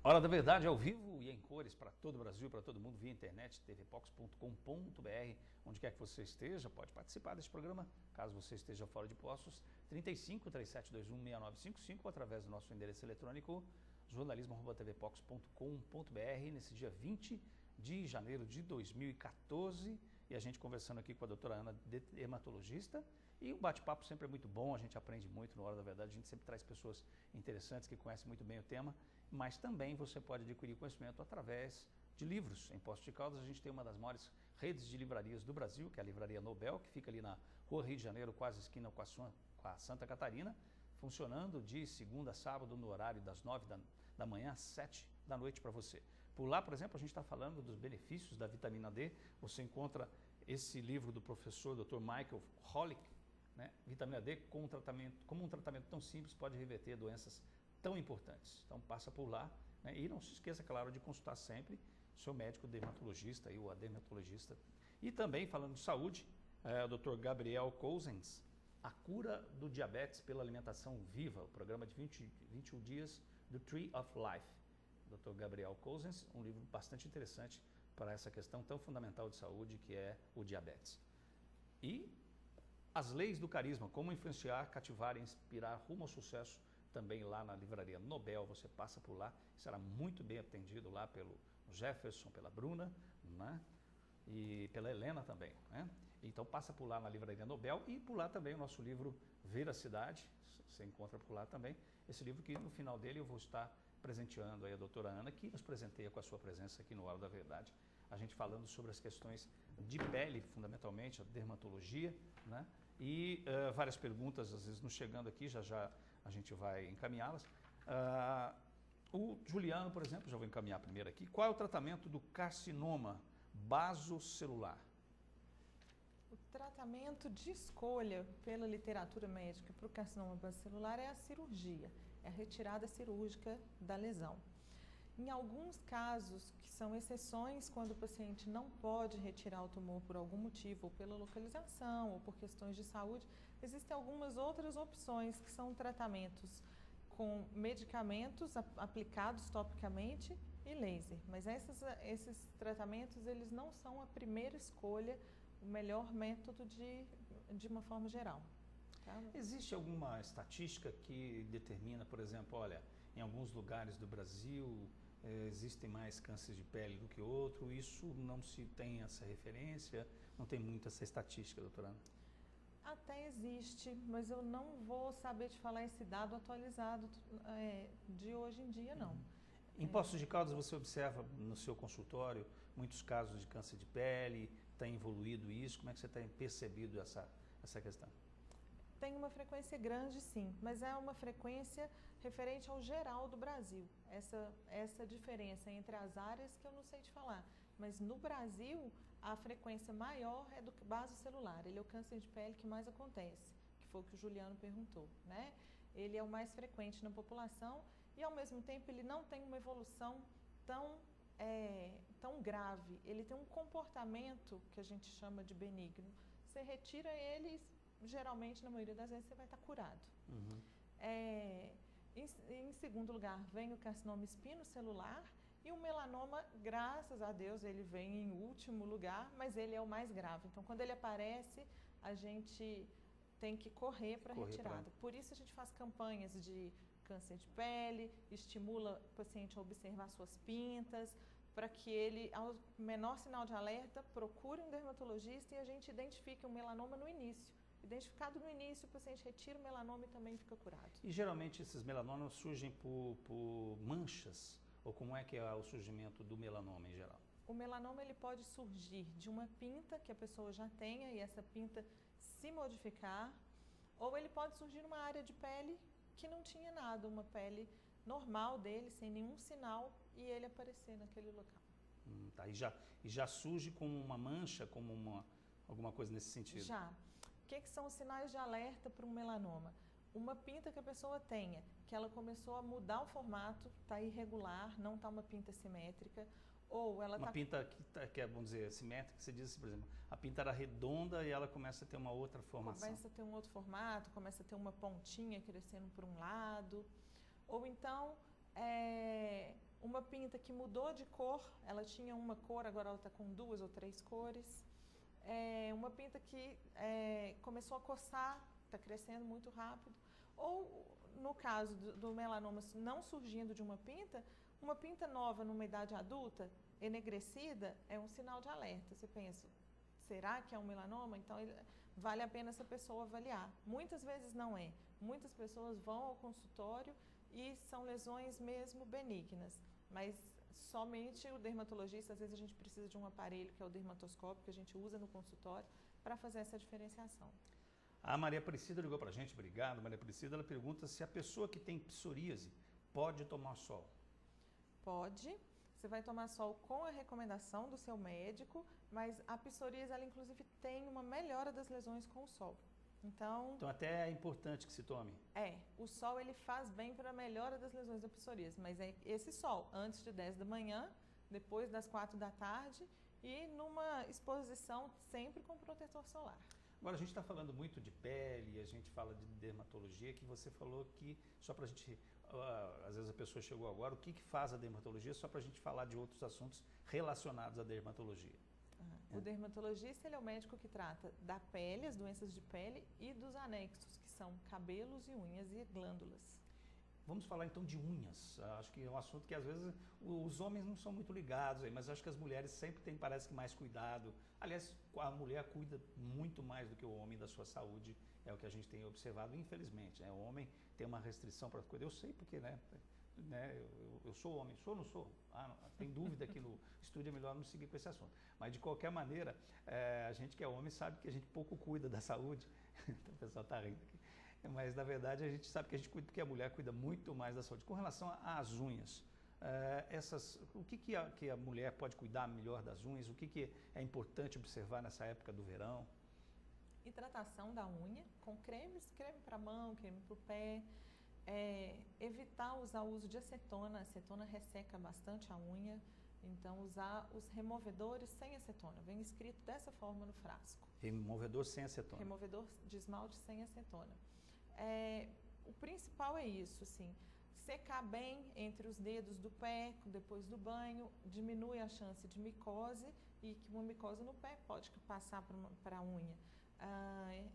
Hora da Verdade ao vivo e em cores para todo o Brasil, para todo mundo, via internet, tvpox.com.br, onde quer que você esteja, pode participar deste programa, caso você esteja fora de Poços, 35 3721 6955, através do nosso endereço eletrônico, jornalismo@tvpox.com.br, nesse dia 20 de janeiro de 2014, e a gente conversando aqui com a doutora Ana, dermatologista, e o bate-papo sempre é muito bom, a gente aprende muito no Hora da Verdade, a gente sempre traz pessoas interessantes que conhecem muito bem o tema, mas também você pode adquirir conhecimento através de livros. Em Poços de Caldas a gente tem uma das maiores redes de livrarias do Brasil, que é a Livraria Nobel, que fica ali na Rua Rio de Janeiro, quase esquina com a Santa Catarina, funcionando de segunda a sábado no horário das 9 da manhã às 7 da noite para você. Por lá, por exemplo, a gente está falando dos benefícios da vitamina D. Você encontra esse livro do professor Dr. Michael Holick, né? Vitamina D como um tratamento tão simples pode reverter doenças tão importantes. Então passa por lá, né? E não se esqueça, claro, de consultar sempre o seu médico dermatologista ou a dermatologista. E também, falando de saúde, o Dr. Gabriel Cousens, A Cura do Diabetes pela Alimentação Viva, o programa de 21 dias do Tree of Life. Dr. Gabriel Cousens, um livro bastante interessante para essa questão tão fundamental de saúde que é o diabetes. E As Leis do Carisma, como influenciar, cativar e inspirar rumo ao sucesso, também lá na Livraria Nobel, você passa por lá, será muito bem atendido lá pelo Jefferson, pela Bruna, né? E pela Helena também, né? Então passa por lá na Livraria Nobel e por lá também o nosso livro Veracidade, você encontra por lá também, esse livro que no final dele eu vou estar presenteando aí a doutora Ana, que nos presenteia com a sua presença aqui no Hora da Verdade, a gente falando sobre as questões de pele, fundamentalmente, a dermatologia, né? E várias perguntas, às vezes, nos chegando aqui, já a gente vai encaminhá-las. O Juliano, por exemplo, já vou encaminhar primeiro aqui. Qual é o tratamento do carcinoma basocelular? O tratamento de escolha pela literatura médica para o carcinoma basocelular é a cirurgia, é a retirada cirúrgica da lesão. Em alguns casos, que são exceções, quando o paciente não pode retirar o tumor por algum motivo, ou pela localização, ou por questões de saúde, existem algumas outras opções, que são tratamentos com medicamentos aplicados topicamente e laser. Mas esses tratamentos, eles não são a primeira escolha, o melhor método de uma forma geral. Tá? Existe alguma estatística que determina, por exemplo, olha, em alguns lugares do Brasil existem mais cânceres de pele do que outro, isso não se tem essa referência, não tem muito essa estatística, doutora Ana? Até existe, mas eu não vou saber te falar esse dado atualizado de hoje em dia, não. Em Poços de Caldas você observa no seu consultório muitos casos de câncer de pele, tem evoluído isso, como é que você tem percebido essa questão? Tem uma frequência grande, sim, mas é uma frequência referente ao geral do Brasil. Essa diferença entre as áreas que eu não sei te falar. Mas no Brasil, a frequência maior é do basocelular. Ele é o câncer de pele que mais acontece, que foi o que o Juliano perguntou, né? Ele é o mais frequente na população e, ao mesmo tempo, ele não tem uma evolução tão grave. Ele tem um comportamento que a gente chama de benigno. Você retira ele, geralmente, na maioria das vezes, você vai estar curado. Uhum. Em segundo lugar, vem o carcinoma espinocelular e o melanoma, graças a Deus, ele vem em último lugar, mas ele é o mais grave. Então, quando ele aparece, a gente tem que correr para a retirada. Por isso, a gente faz campanhas de câncer de pele, estimula o paciente a observar suas pintas, para que ele, ao menor sinal de alerta, procure um dermatologista e a gente identifique o melanoma no início. Identificado no início, o paciente retira o melanoma e também fica curado. E geralmente esses melanomas surgem por manchas? Ou como é que é o surgimento do melanoma em geral? O melanoma ele pode surgir de uma pinta que a pessoa já tenha e essa pinta se modificar, ou ele pode surgir numa área de pele que não tinha nada, uma pele normal dele, sem nenhum sinal, e ele aparecer naquele local. Tá. E já surge como uma mancha, como alguma coisa nesse sentido? Já. O que são os sinais de alerta para um melanoma? Uma pinta que a pessoa tenha, que ela começou a mudar o formato, está irregular, não está uma pinta simétrica, ou ela uma pinta que é, vamos dizer, simétrica, você diz assim, por exemplo, a pinta era redonda e ela começa a ter uma outra formação. Começa a ter um outro formato, começa a ter uma pontinha crescendo por um lado, ou então Uma pinta que mudou de cor, ela tinha uma cor, agora ela está com 2 ou 3 cores. Uma pinta que começou a coçar, está crescendo muito rápido. Ou, no caso do melanoma não surgindo de uma pinta nova numa idade adulta, enegrecida, é um sinal de alerta. Você pensa, será que é um melanoma? Então, vale a pena essa pessoa avaliar. Muitas vezes não é. Muitas pessoas vão ao consultório e são lesões mesmo benignas. Mas somente o dermatologista, às vezes a gente precisa de um aparelho que é o dermatoscópio, que a gente usa no consultório para fazer essa diferenciação. A Maria Priscila ligou para a gente, obrigado Maria Priscila, ela pergunta se a pessoa que tem psoríase pode tomar sol. Pode, você vai tomar sol com a recomendação do seu médico, mas a psoríase, ela inclusive tem uma melhora das lesões com o sol. Então até é importante que se tome. O sol ele faz bem para a melhora das lesões da psoríase, mas é esse sol antes de 10 da manhã, depois das 4 da tarde e numa exposição sempre com protetor solar. Agora a gente está falando muito de pele, a gente fala de dermatologia, que você falou que, só para a gente, às vezes a pessoa chegou agora, o que faz a dermatologia, só para a gente falar de outros assuntos relacionados à dermatologia. O dermatologista ele é o médico que trata da pele, as doenças de pele e dos anexos, que são cabelos e unhas e glândulas. Vamos falar então de unhas. Acho que é um assunto que às vezes os homens não são muito ligados, mas acho que as mulheres sempre têm, parece que, mais cuidado. Aliás, a mulher cuida muito mais do que o homem da sua saúde, é o que a gente tem observado, infelizmente. O homem tem uma restrição para cuidar. Eu sei porque, eu sou homem, sou ou não sou? Não, tem dúvida aqui no estúdio, é melhor não seguir com esse assunto. Mas de qualquer maneira, a gente que é homem sabe que a gente pouco cuida da saúde. O pessoal está rindo aqui. Mas na verdade a gente sabe que a gente cuida porque a mulher cuida muito mais da saúde. Com relação às unhas, o que a mulher pode cuidar melhor das unhas? O que é importante observar nessa época do verão? Hidratação da unha com cremes, creme para a mão, creme para o pé. Evitar usar o uso de acetona. A acetona resseca bastante a unha. Então, usar os removedores sem acetona. Vem escrito dessa forma no frasco. Removedor sem acetona. Removedor de esmalte sem acetona. O principal é isso, assim, secar bem entre os dedos do pé, depois do banho, diminui a chance de micose e que uma micose no pé pode passar para a unha.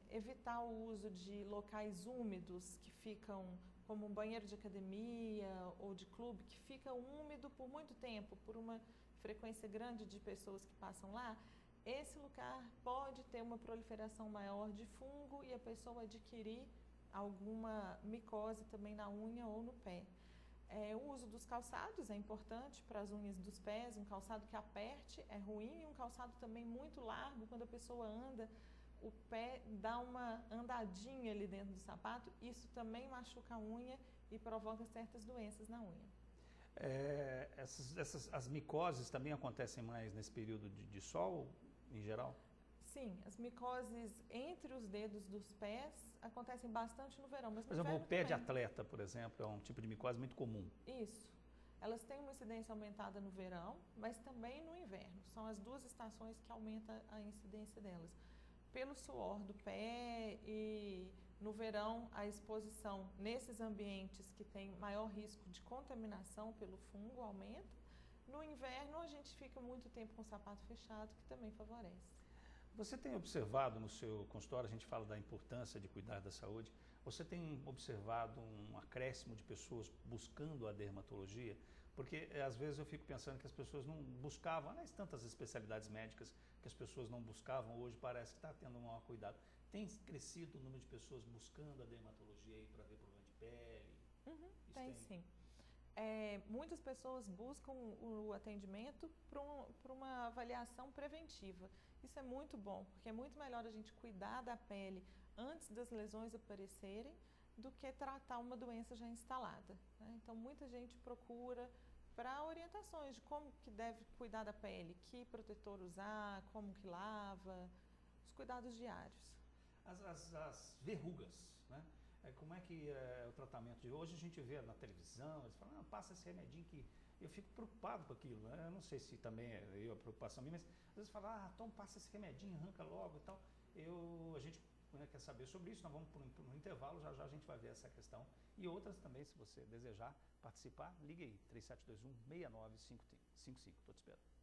Evitar o uso de locais úmidos que ficam, como um banheiro de academia ou de clube, que fica úmido por muito tempo, por uma frequência grande de pessoas que passam lá. Esse lugar pode ter uma proliferação maior de fungo e a pessoa adquirir alguma micose também na unha ou no pé. O uso dos calçados é importante para as unhas dos pés. Um calçado que aperte é ruim e um calçado também muito largo, quando a pessoa anda, o pé dá uma andadinha ali dentro do sapato, isso também machuca a unha e provoca certas doenças na unha. As micoses também acontecem mais nesse período de sol, em geral? Sim, as micoses entre os dedos dos pés acontecem bastante no verão. Mas por exemplo, o pé também. De atleta, por exemplo, é um tipo de micose muito comum. Isso. Elas têm uma incidência aumentada no verão, mas também no inverno. São as duas estações que aumenta a incidência delas. Pelo suor do pé e no verão a exposição nesses ambientes que tem maior risco de contaminação pelo fungo aumenta. No inverno a gente fica muito tempo com o sapato fechado, que também favorece. Você tem observado no seu consultório, a gente fala da importância de cuidar da saúde, você tem observado um acréscimo de pessoas buscando a dermatologia? Porque às vezes eu fico pensando que as pessoas não buscavam, aliás, tantas especialidades médicas que as pessoas não buscavam, hoje parece que está tendo um maior cuidado. Tem crescido o número de pessoas buscando a dermatologia aí para ver problema de pele? Tem sim. Muitas pessoas buscam o atendimento para uma avaliação preventiva. Isso é muito bom, porque é muito melhor a gente cuidar da pele antes das lesões aparecerem do que tratar uma doença já instalada. Então, muita gente procura para orientações de como que deve cuidar da pele, que protetor usar, como que lava, os cuidados diários. As verrugas, né? Como é que é o tratamento de hoje? A gente vê na televisão, eles falam, passa esse remedinho que... Eu fico preocupado com aquilo, né? Eu não sei se também é a preocupação minha, mas às vezes falam, então passa esse remedinho, arranca logo e tal. A gente quer saber sobre isso, nós vamos para um intervalo, já já a gente vai ver essa questão. E outras também, se você desejar participar, ligue aí, 3721-6955. Estou te esperando.